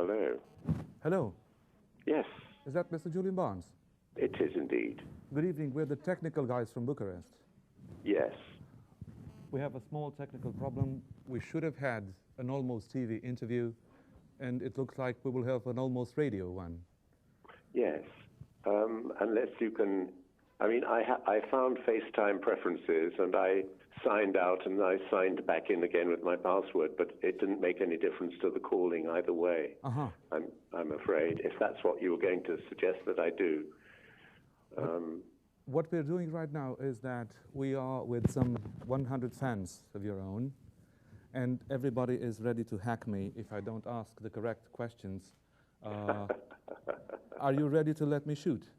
Hello. Hello. Yes, Is that Mr. Julian Barnes? it is indeed. Good evening. We're the technical guys from Bucharest. Yes. We have a small technical problem. We should have had an almost TV interview, and it looks like we will have an almost radio one. Yes. Unless you can, I mean, I found FaceTime preferences and I signed out and I signed back in again with my password, but it didn't make any difference to the calling either way. Uh-huh. I'm afraid, if that's what you were going to suggest that I do. What we're doing right now is that we are with some 100 fans of your own, and everybody is ready to hack me if I don't ask the correct questions. Are you ready to let me shoot?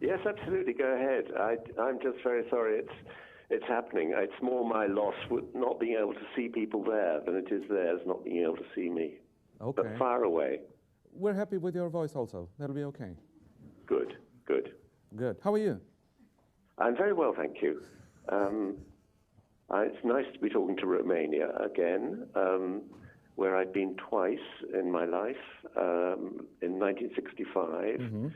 Yes, absolutely. Go ahead. I'm just very sorry it's happening. It's more my loss with not being able to see people there than it is theirs not being able to see me. Okay. But far away. We're happy with your voice also. That'll be okay. Good, good. Good. How are you? I'm very well, thank you. It's nice to be talking to Romania again, where I'd been twice in my life. In 1965,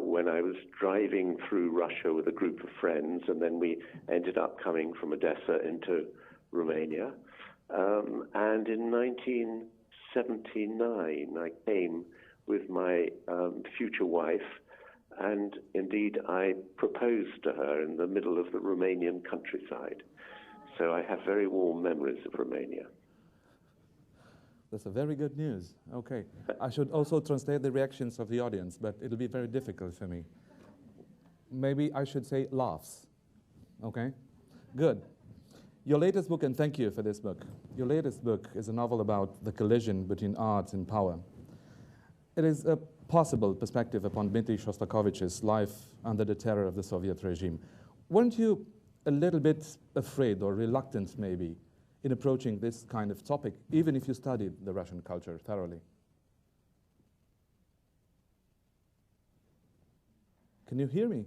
when I was driving through Russia with a group of friends, and then we ended up coming from Odessa into Romania. And in 1979, I came with my future wife, and indeed I proposed to her in the middle of the Romanian countryside. So I have very warm memories of Romania. That's a very good news. Okay. I should also translate the reactions of the audience, but it'll be very difficult for me. Maybe I should say laughs. Okay? Good. Your latest book, and thank you for this book. Your latest book is a novel about the collision between art and power. It is a possible perspective upon Dmitri Șostacoviči's life under the terror of the Soviet regime. Weren't you a little bit afraid or reluctant, maybe, in approaching this kind of topic, even if you studied the Russian culture thoroughly? Can you hear me?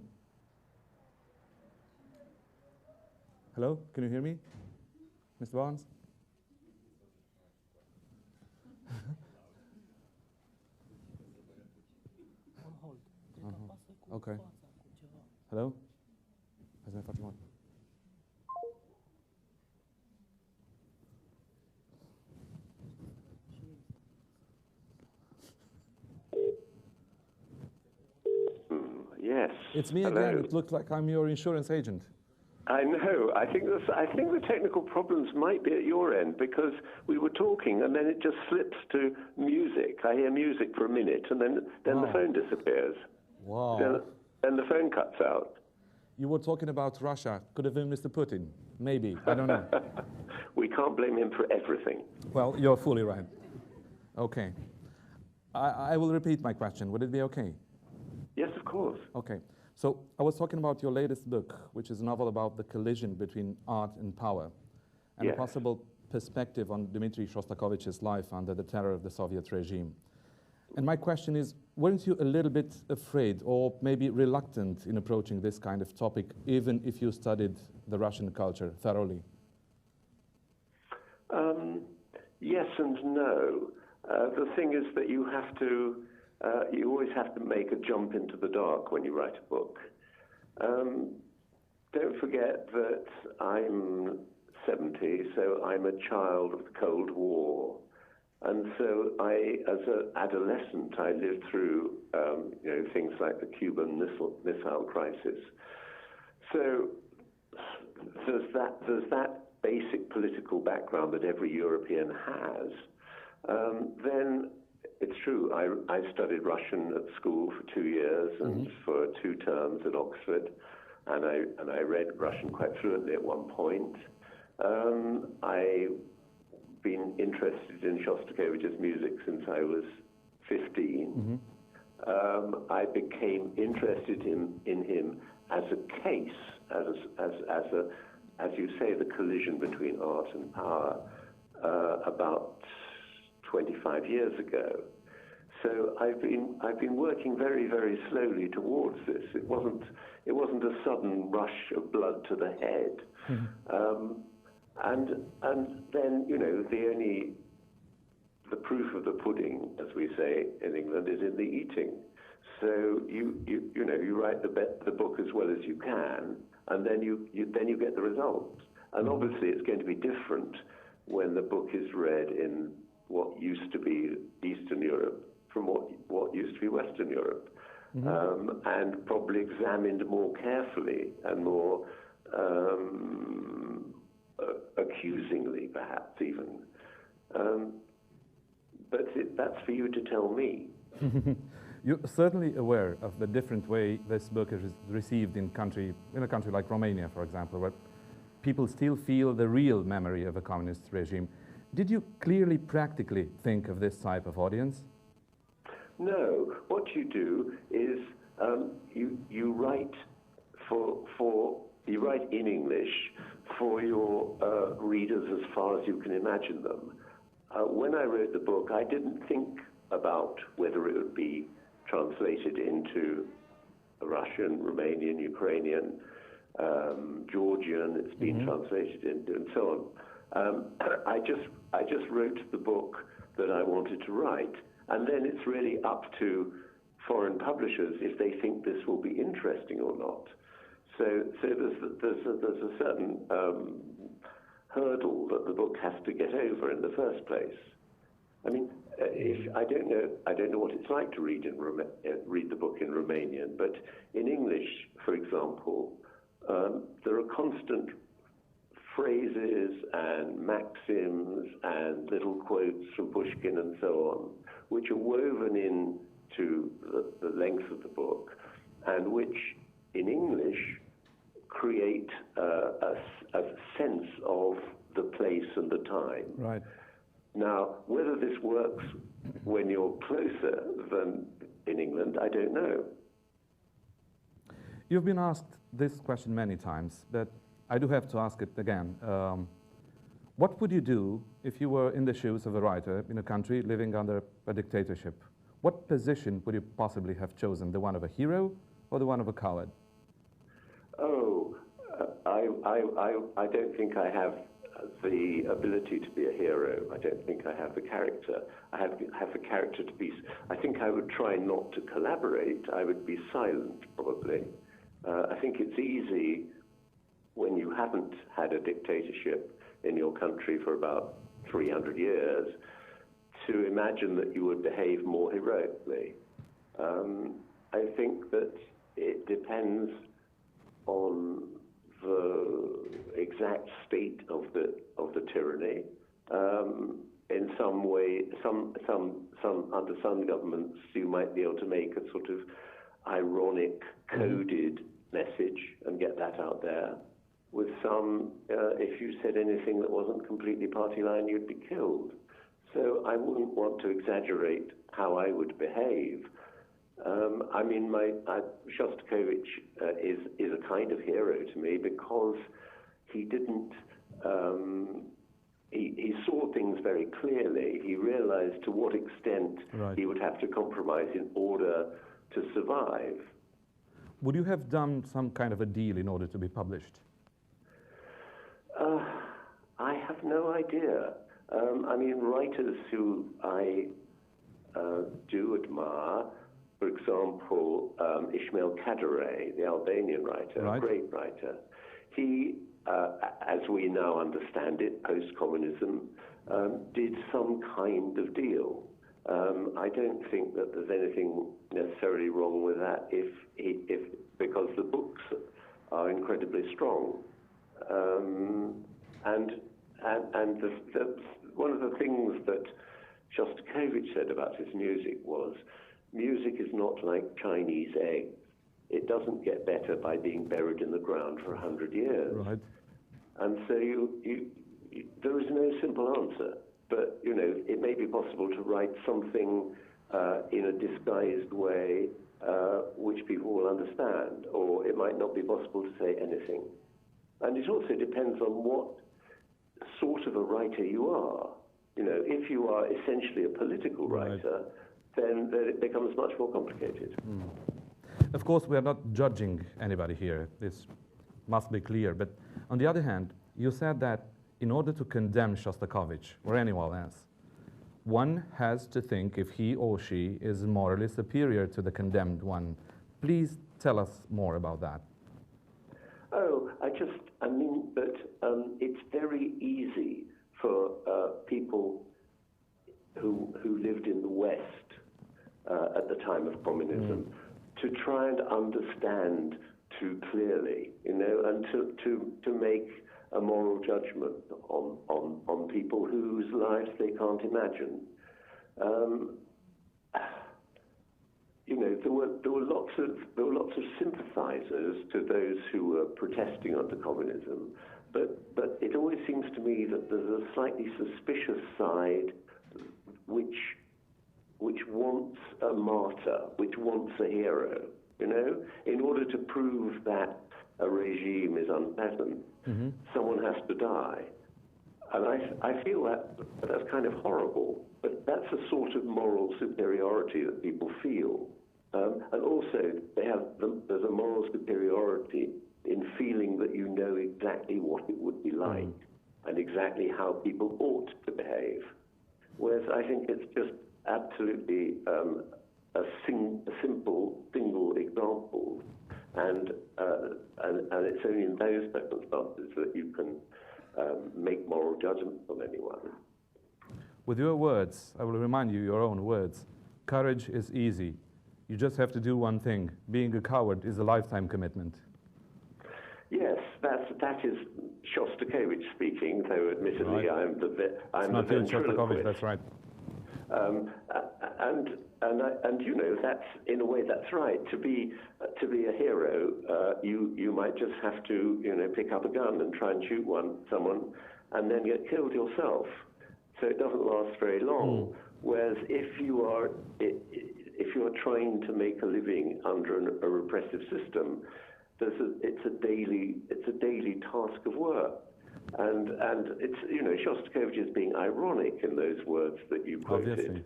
Hello? Can you hear me? Mr. Barnes? Okay. Hello? Hai să ne facem altă. Yes. It's me again. It looks like I'm your insurance agent. I know. I think the technical problems might be at your end, because we were talking and then it just flips to music. I hear music for a minute and then Wow. the phone disappears. Wow. Then the phone cuts out. You were talking about Russia. Could have been Mr. Putin. Maybe. I don't know. We can't blame him for everything. Well, you're fully right. Okay. I will repeat my question. Would it be okay? Yes, of course. Okay. So I was talking about your latest book, which is a novel about the collision between art and power, and Yes. a possible perspective on Dmitri Șostacoviči's life under the terror of the Soviet regime. And my question is, weren't you a little bit afraid or maybe reluctant in approaching this kind of topic, even if you studied the Russian culture thoroughly? Yes and no. The thing is that you always have to make a jump into the dark when you write a book. Don't forget that I'm 70, so I'm a child of the Cold War. And so as an adolescent, I lived through things like the Cuban missile crisis. So there's that basic political background that every European has. Then it's true, I studied Russian at school for 2 years and for 2 terms at Oxford, and I read Russian quite fluently at one point. I've been interested in Shostakovich's music since I was 15. I became interested in him as a case, as you say, the collision between art and power, about 25 years ago. So I've been working very, very slowly towards this. It wasn't a sudden rush of blood to the head. And then, the proof of the pudding, as we say in England, is in the eating. So you write the book as well as you can, and then you get the results. And obviously, it's going to be different when the book is read in what used to be Eastern Europe from what used to be Western Europe, and probably examined more carefully and more accusingly, perhaps even. But that's for you to tell me. You're certainly aware of the different way this book is received in a country like Romania, for example, where people still feel the real memory of a communist regime. Did you clearly, practically think of this type of audience? No. What you do is you write you write in English for your readers as far as you can imagine them. When I wrote the book, I didn't think about whether it would be translated into Russian, Romanian, Ukrainian, Georgian. It's been translated into, and so on. I just wrote the book that I wanted to write, and then it's really up to foreign publishers if they think this will be interesting or not. So there's a certain hurdle that the book has to get over in the first place. I mean, I don't know what it's like to read the book in Romanian, but in English, for example, there are constant phrases and maxims and little quotes from Pushkin and so on, which are woven into the length of the book, and which in English create a sense of the place and the time. Right. Now, whether this works when you're closer than in England, I don't know. You've been asked this question many times, but I do have to ask it again. What would you do if you were in the shoes of a writer in a country living under a dictatorship? What position would you possibly have chosen, the one of a hero or the one of a coward? Oh, I don't think I have the ability to be a hero. I don't think I have the character. I have the character to be... I think I would try not to collaborate. I would be silent, probably. I think it's easy when you haven't had a dictatorship in your country for about 300 years to imagine that you would behave more heroically. I think that it depends on the exact state of the tyranny. In some way, under some governments, you might be able to make a sort of ironic, coded message and get that out there. With some, if you said anything that wasn't completely party line, you'd be killed. So I wouldn't want to exaggerate how I would behave. I mean, Shostakovich is a kind of hero to me because he didn't. He saw things very clearly. He realized to what extent he would have to compromise in order to survive. Would you have done some kind of a deal in order to be published? I have no idea. I mean, writers who I do admire, for example, Ismail Kadare, the Albanian writer, a great writer. He, as we now understand it, post-communism, did some kind of deal. I don't think that there's anything necessarily wrong with that because the books are incredibly strong. And one of the things that Shostakovich said about his music was, music is not like Chinese eggs. It doesn't get better by being buried in the ground for 100 years. Right. And so there is no simple answer. But, you know, it may be possible to write something in a disguised way which people will understand, or it might not be possible to say anything. And it also depends on what sort of a writer you are. You know, if you are essentially a political writer, then it becomes much more complicated. Of course, we are not judging anybody here. This must be clear. But on the other hand, you said that in order to condemn Shostakovich or anyone else, one has to think if he or she is morally superior to the condemned one. Please tell us more about that. Oh, I mean that it's very easy for people who lived in the West at the time of communism to try and understand too clearly, you know, and to make a moral judgment on people whose lives they can't imagine. You know, there were lots of sympathizers to those who were protesting under communism, but it always seems to me that there's a slightly suspicious side which wants a martyr, which wants a hero, you know, in order to prove that a regime is unpleasant, someone has to die. And I feel that's kind of horrible, but that's a sort of moral superiority that people feel. And also, there's a moral superiority in feeling that you know exactly what it would be like and exactly how people ought to behave. Whereas I think it's just absolutely a simple single example, and it's only in those circumstances that you can make moral judgments on anyone. With your words, I will remind you your own words. Courage is easy. You just have to do one thing. Being a coward is a lifetime commitment. Yes, that is Shostakovich speaking, though admittedly right. I'm not the Shostakovich, that's right. And you know, that's in a way that's right. To be a hero, you might just have to, you know, pick up a gun and try and shoot someone, and then get killed yourself. So it doesn't last very long. Whereas if you are trying to make a living under a repressive system, it's a daily task of work. And it's, you know, Shostakovich is being ironic in those words that you quoted.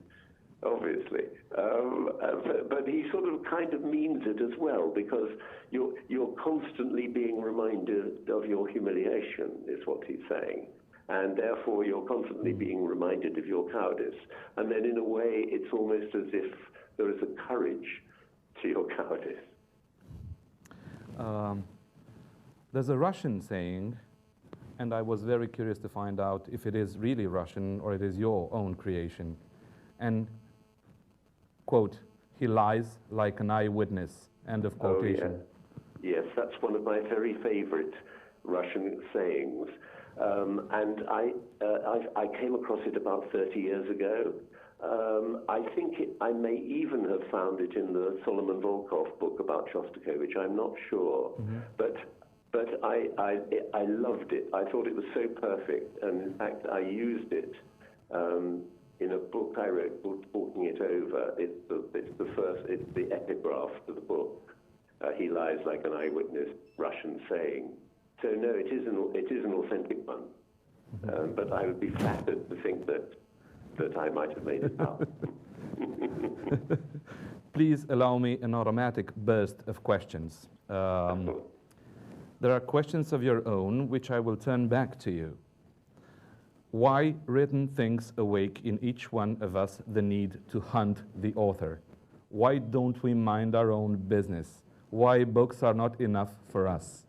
Obviously. But he sort of kind of means it as well, because you're constantly being reminded of your humiliation, is what he's saying. And therefore you're constantly being reminded of your cowardice. And then in a way, it's almost as if there is a courage to your cowardice. There's a Russian saying, and I was very curious to find out if it is really Russian or it is your own creation. And, quote, he lies like an eyewitness, end of quotation. Oh, yeah. Yes, that's one of my very favorite Russian sayings. And I came across it about 30 years ago. I think I may even have found it in the Solomon Volkov book about Shostakovich. I'm not sure, but I loved it. I thought it was so perfect, and in fact I used it in a book I wrote called Talking It Over. It's the epigraph to the book. He lies like an eyewitness, Russian saying. So no, it is an authentic one, but I would be flattered to think that I might have made it up. Please allow me an automatic burst of questions. There are questions of your own, which I will turn back to you. Why written things awake in each one of us the need to hunt the author? Why don't we mind our own business? Why books are not enough for us?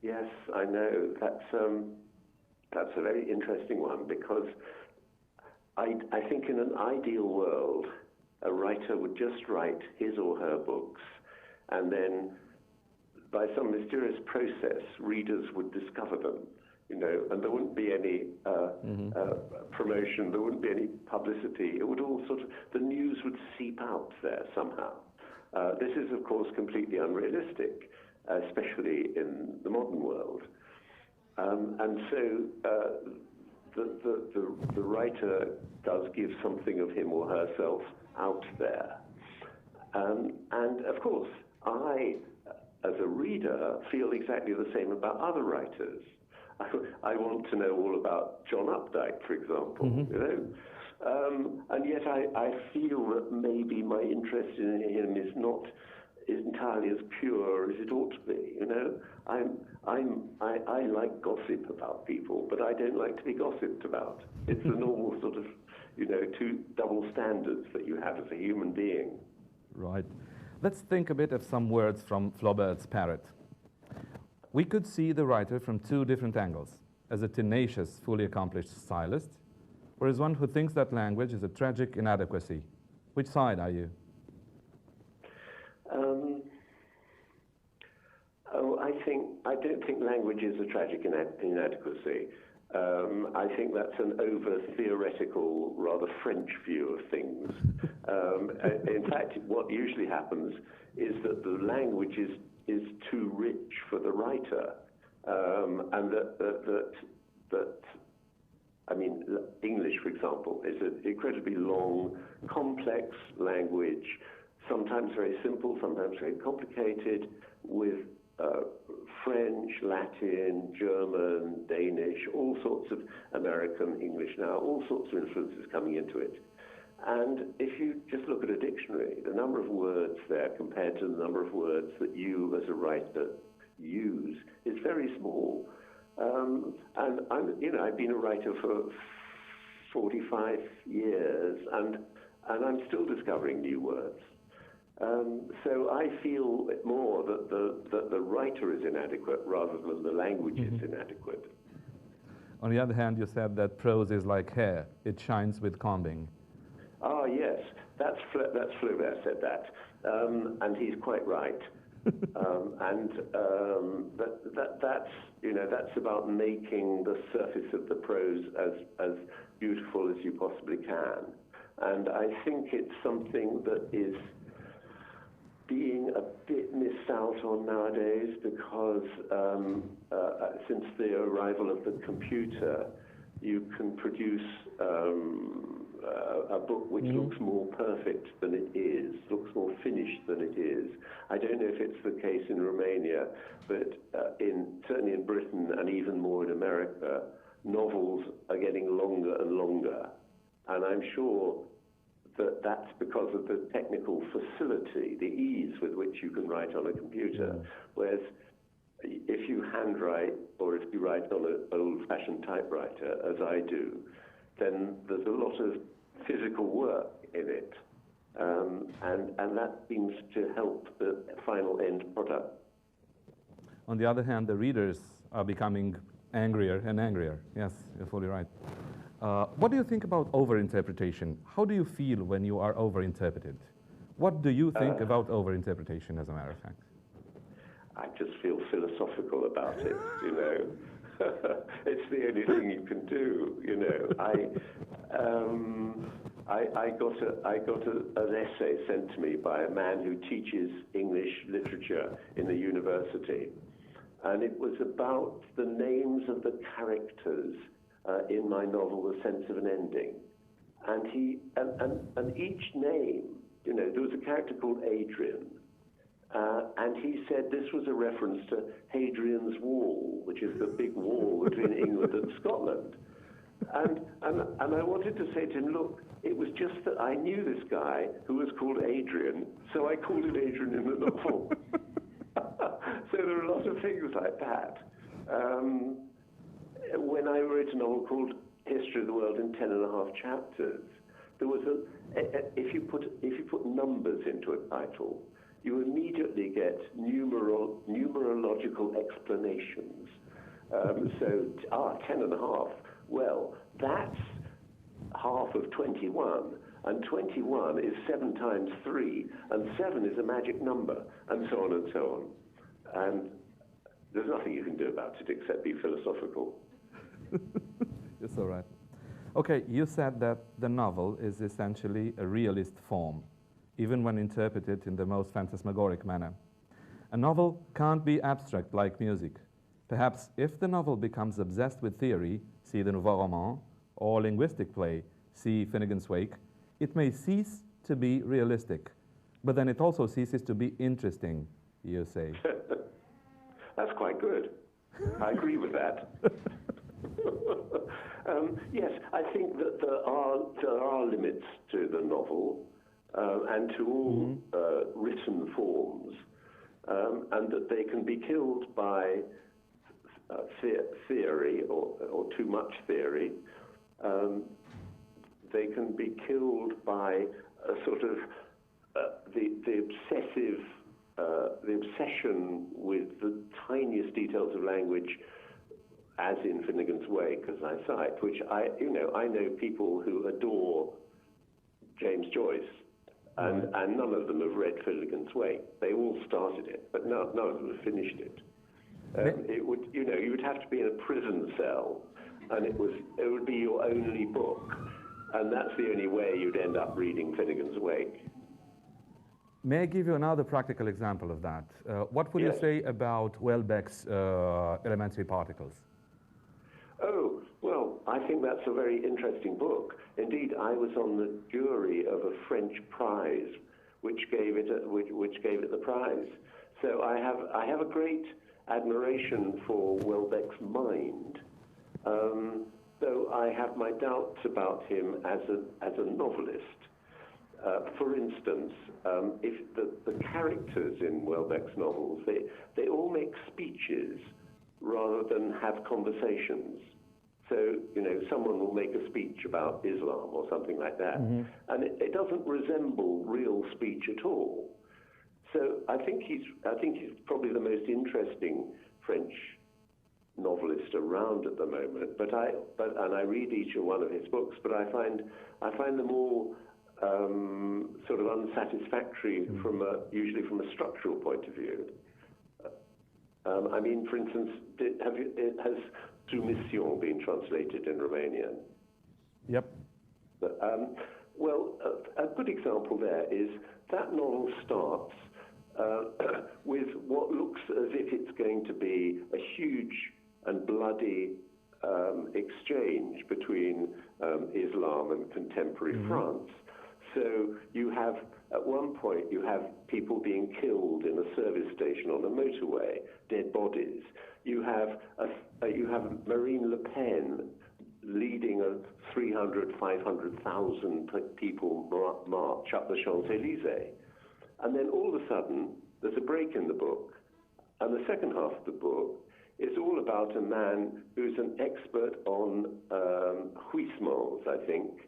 Yes, I know. That's a very interesting one, because I think in an ideal world, a writer would just write his or her books, and then by some mysterious process, readers would discover them, you know, and there wouldn't be any promotion, there wouldn't be any publicity. It would all the news would seep out there somehow. This is, of course, completely unrealistic, especially in the modern world. And so the writer does give something of him or herself out there. And of course, I, as a reader, feel exactly the same about other writers. I want to know all about John Updike, for example, you know. And yet I feel that maybe my interest in him is not entirely as pure as it ought to be, you know. I like gossip about people, but I don't like to be gossiped about. It's the normal sort of, two double standards that you have as a human being. Right. Let's think a bit of some words from Flaubert's Parrot. We could see the writer from two different angles, as a tenacious, fully accomplished stylist, or as one who thinks that language is a tragic inadequacy. Which side are you? I don't think language is a tragic inadequacy. I think that's an over-theoretical, rather French view of things. In fact, what usually happens is that the language is too rich for the writer, and English, for example, is an incredibly long, complex language, sometimes very simple, sometimes very complicated, with French, Latin, German, Danish, all sorts of American English now, all sorts of influences coming into it. And if you just look at a dictionary, the number of words there compared to the number of words that you as a writer use is very small. And I've been a writer for 45 years, and I'm still discovering new words. So I feel more that the writer is inadequate rather than the language is inadequate. On the other hand, you said that prose is like hair; it shines with combing. Ah, yes, that's Flaubert said that, and he's quite right. That's about making the surface of the prose as beautiful as you possibly can. And I think it's something that is being a bit missed out on nowadays, because since the arrival of the computer, you can produce a book which looks more perfect than it is, looks more finished than it is. I don't know if it's the case in Romania, but certainly in Britain and even more in America, novels are getting longer and longer. And I'm sure that that's because of the technical facility, the ease with which you can write on a computer. Whereas if you handwrite, or if you write on an old-fashioned typewriter, as I do, then there's a lot of physical work in it. And that seems to help the final end product. On the other hand, the readers are becoming angrier and angrier. Yes, you're fully right. What do you think about overinterpretation? How do you feel when you are overinterpreted? What do you think about overinterpretation, as a matter of fact? I just feel philosophical about it, It's the only thing you can do, I got an essay sent to me by a man who teaches English literature in the university, and it was about the names of the characters in my novel, The Sense of an Ending. And each name, there was a character called Adrian, and he said this was a reference to Hadrian's Wall, which is the big wall between England and Scotland. And I wanted to say to him, look, it was just that I knew this guy who was called Adrian, so I called him Adrian in the novel. So there are a lot of things like that. When I wrote a novel called History of the World in 10.5 chapters, there was if you put numbers into a title, you immediately get numerological explanations. 10.5. Well, that's half of 21, and 21 is 7 times 3, and 7 is a magic number, and so on and so on. And there's nothing you can do about it except be philosophical. It's all right. Okay, you said that the novel is essentially a realist form, even when interpreted in the most phantasmagoric manner. A novel can't be abstract like music. Perhaps if the novel becomes obsessed with theory, see the Nouveau Roman, or linguistic play, see Finnegan's Wake, it may cease to be realistic, but then it also ceases to be interesting, you say. That's quite good. I agree with that. Yes, I think that there are limits to the novel and to all written forms, and that they can be killed by theory or too much theory, they can be killed by a sort of the obsession with the tiniest details of language, as in Finnegan's Wake, as I cite, which I know people who adore James Joyce, and none of them have read Finnegan's Wake. They all started it, but none of them have finished it. It would, you would have to be in a prison cell, and it would be your only book, and that's the only way you'd end up reading Finnegan's Wake. May I give you another practical example of that? What would you say about Welbeck's Elementary Particles? Oh, well, I think that's a very interesting book. Indeed, I was on the jury of a French prize, which gave it the prize. So I have a great admiration for Welbeck's mind, though I have my doubts about him as a novelist. For instance, if the characters in Welbeck's novels, they all make speeches rather than have conversations. So, someone will make a speech about Islam or something like that, and it doesn't resemble real speech at all. So I think he's probably the most interesting French novelist around at the moment. And I read each one of his books, but I find them all sort of unsatisfactory usually from a structural point of view. I mean, for instance, has Mission been translated in Romanian? Yep. Well, a good example there is that novel starts with what looks as if it's going to be a huge and bloody exchange between Islam and contemporary France. So you have, at one point, you have people being killed in a service station on a motorway, dead bodies. You have Marine Le Pen leading a 300,000, 500,000 people march up the Champs-Élysées. And then all of a sudden, there's a break in the book, and the second half of the book is all about a man who's an expert on huismans, I think.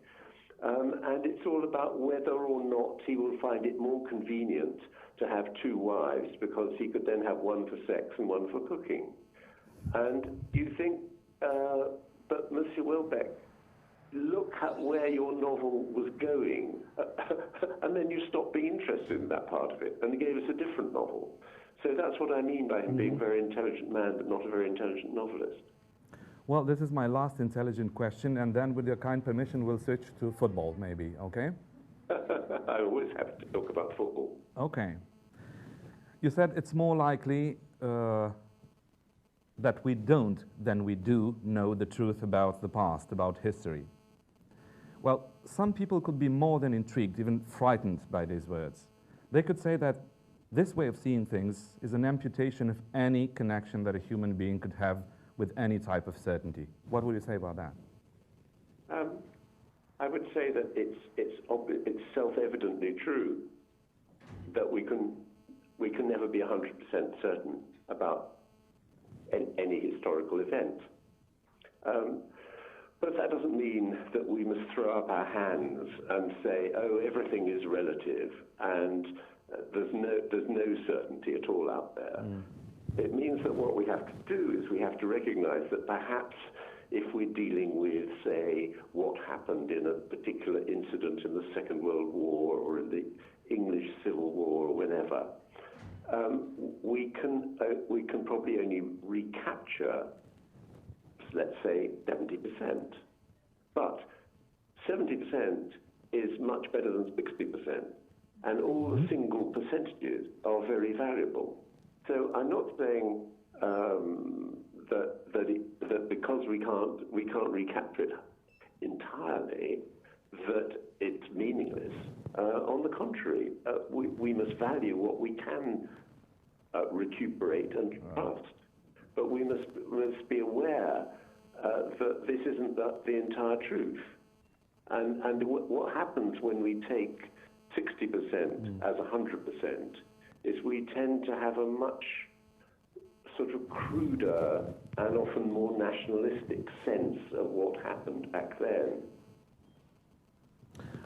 And it's all about whether or not he will find it more convenient to have two wives, because he could then have one for sex and one for cooking. And you think, but Monsieur Welbeck, look at where your novel was going, and then you stopped being interested in that part of it, and he gave us a different novel. So that's what I mean by him being a very intelligent man, but not a very intelligent novelist. Well, this is my last intelligent question, and then with your kind permission, we'll switch to football, maybe, okay? I always have to talk about football. Okay. You said it's more likely that we don't than we do know the truth about the past, about history. Well, some people could be more than intrigued, even frightened by these words. They could say that this way of seeing things is an amputation of any connection that a human being could have with any type of certainty. What would you say about that? I would say that it's self-evidently true that we can never be 100% certain about any historical event. But that doesn't mean that we must throw up our hands and say, oh, everything is relative and there's no certainty at all out there. It means that what we have to do is we have to recognize that perhaps if we're dealing with, say, what happened in a particular incident in the Second World War or in the English Civil War or whenever, we can probably only recapture, let's say, 70%. But 70% is much better than 60%, and all the single percentages are very variable. So I'm not saying that because we can't recapture it entirely, that it's meaningless. On the contrary, we must value what we can recuperate and trust. But we must be aware that this isn't the entire truth. And what happens when we take 60% as 100% is we tend to have a much sort of cruder and often more nationalistic sense of what happened back then.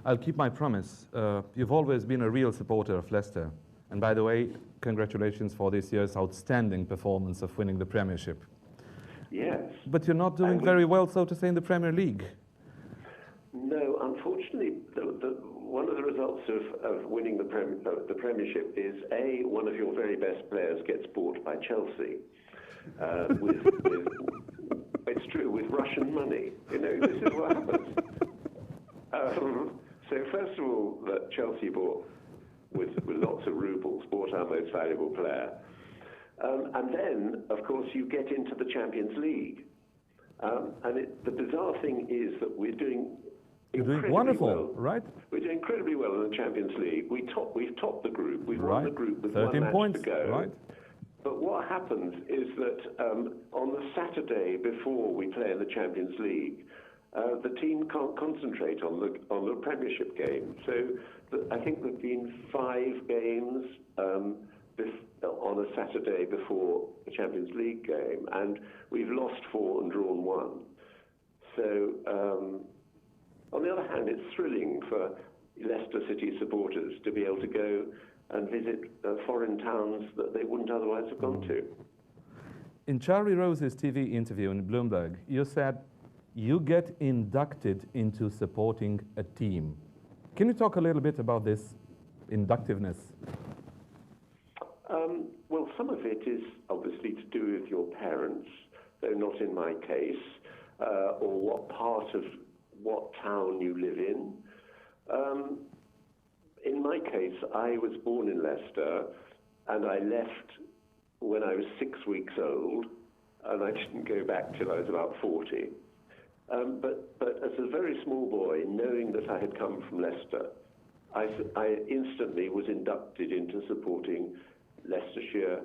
I'll keep my promise. You've always been a real supporter of Leicester. And by the way, congratulations for this year's outstanding performance of winning the Premiership. Yes. But you're not doing very well, so to say, in the Premier League. No, unfortunately, one of the results of winning the Premiership is, A, one of your very best players gets bought by Chelsea. It's true, with Russian money. You know, this is what happens. So first of all, that Chelsea bought, with lots of rubles, bought our most valuable player. And then, of course, you get into the Champions League. And the bizarre thing is that we're doing wonderful, well. Right? We're doing incredibly well in the Champions League. We've topped the group. We've won the group with 13 one match points, to go. right? But what happens is that on the Saturday before we play in the Champions League, the team can't concentrate on the Premiership game. So I think there've been 5 games on a Saturday before the Champions League game, and we've lost 4 and drawn 1. So on the other hand, it's thrilling for Leicester City supporters to be able to go and visit foreign towns that they wouldn't otherwise have gone to. In Charlie Rose's TV interview in Bloomberg, you said you get inducted into supporting a team. Can you talk a little bit about this inductiveness? Well, some of it is obviously to do with your parents, though not in my case, or what part of what town you live in. In my case, I was born in Leicester, and I left when I was 6 weeks old, and I didn't go back till I was about 40. But as a very small boy, knowing that I had come from Leicester, I instantly was inducted into supporting Leicestershire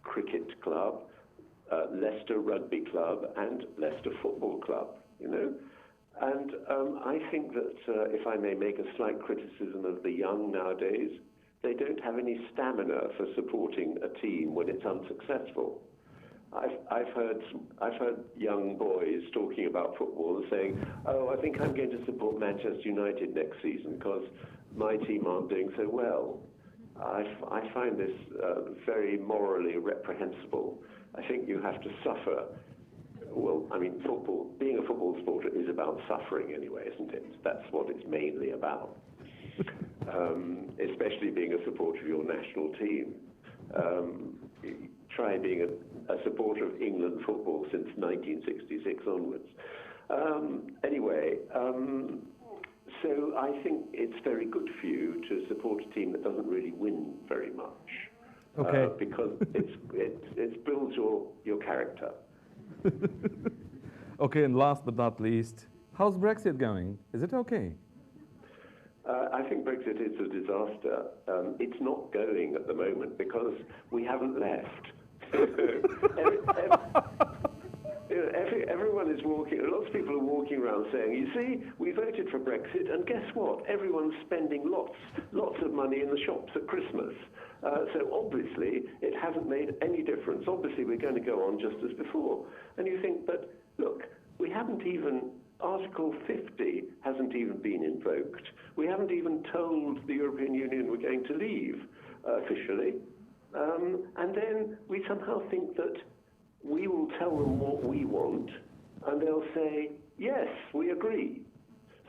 Cricket Club, Leicester Rugby Club, and Leicester Football Club, you know. And I think that, if I may make a slight criticism of the young nowadays, they don't have any stamina for supporting a team when it's unsuccessful. I've heard young boys talking about football and saying, "Oh, I think I'm going to support Manchester United next season because my team aren't doing so well." I find this very morally reprehensible. I think you have to suffer. Well, I mean, being a football supporter is about suffering anyway, isn't it? That's what it's mainly about. Especially being a supporter of your national team. Try being a supporter of England football since 1966 onwards. Anyway, so I think it's very good for you to support a team that doesn't really win very much. Okay. Because it builds your character. Okay, and last but not least, how's Brexit going? Is it okay? I think Brexit is a disaster. It's not going at the moment because we haven't left. Everyone is walking, lots of people are walking around saying, you see, we voted for Brexit, and guess what? Everyone's spending lots of money in the shops at Christmas. So obviously, it hasn't made any difference. Obviously, we're going to go on just as before. And you think, but look, we haven't even, Article 50 hasn't even been invoked. We haven't even told the European Union we're going to leave officially. And then we somehow think that we will tell them what we want, and they'll say, yes, we agree.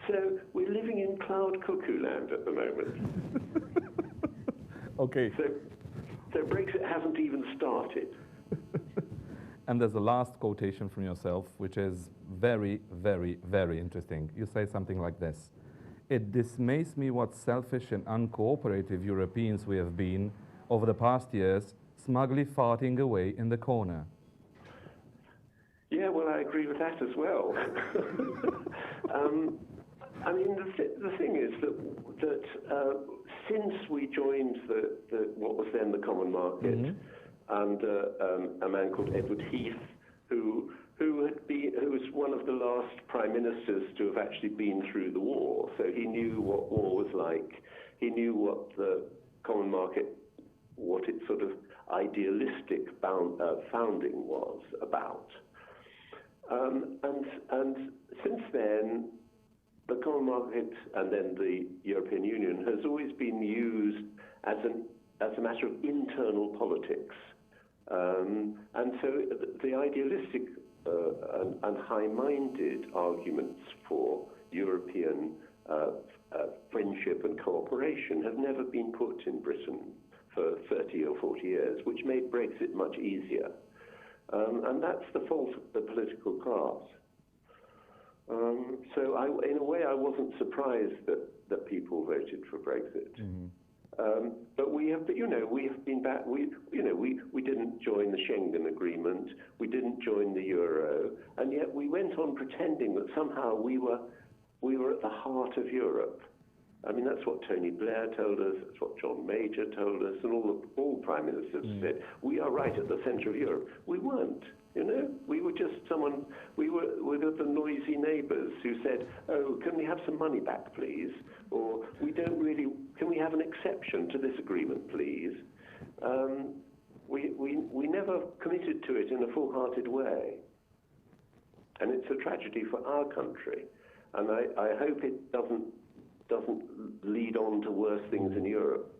So we're living in cloud cuckoo land at the moment. Okay. So Brexit hasn't even started. And there's a last quotation from yourself, which is very, very, very interesting. You say something like this: "It dismays me what selfish and uncooperative Europeans we have been over the past years, smugly farting away in the corner." Yeah, well, I agree with that as well. I mean, the thing is that since we joined what was then the Common Market, under a man called Edward Heath, who was one of the last prime ministers to have actually been through the war, so he knew what war was like. He knew what the Common Market what its sort of idealistic founding was about. And since then, the common market and then the European Union has always been used as a matter of internal politics. And so the idealistic and high-minded arguments for European friendship and cooperation have never been put in Britain for 30 or 40 years, which made Brexit much easier. And that's the fault of the political class. So in a way, I wasn't surprised that people voted for Brexit. Mm-hmm. But we have been back. We didn't join the Schengen Agreement. We didn't join the euro, and yet we went on pretending that somehow we were at the heart of Europe. I mean, that's what Tony Blair told us. That's what John Major told us, and all prime ministers said. We are right at the centre of Europe. We weren't. You know, we were just someone. We were the noisy neighbours who said, "Oh, can we have some money back, please?" Or "We don't really. Can we have an exception to this agreement, please?" We never committed to it in a full-hearted way, and it's a tragedy for our country. And I hope it doesn't lead on to worse things in Europe,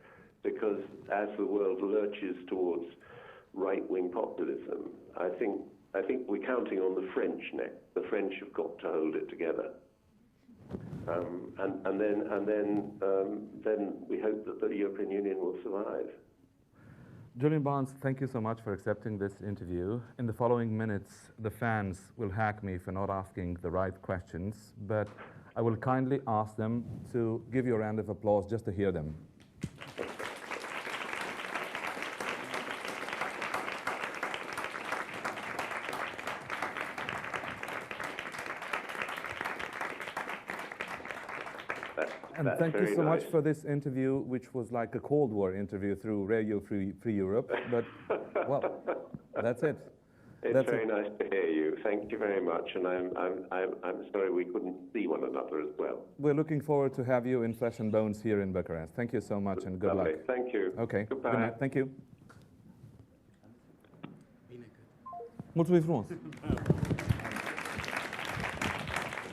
because as the world lurches towards right-wing populism, I think we're counting on the French next. The French have got to hold it together, and then we hope that the European Union will survive. Julian Barnes, thank you so much for accepting this interview. In the following minutes, the fans will hack me for not asking the right questions, but I will kindly ask them to give you a round of applause just to hear them. And thank you so much for this interview, which was like a Cold War interview through Radio Free Europe. But, well, that's it. It's very nice to hear you. Thank you very much. And I'm sorry we couldn't see one another as well. We're looking forward to have you in flesh and bones here in Bucharest. Thank you so much and good luck. Thank you. Okay. Goodbye. Good night. Thank you. Mulțumim frumos.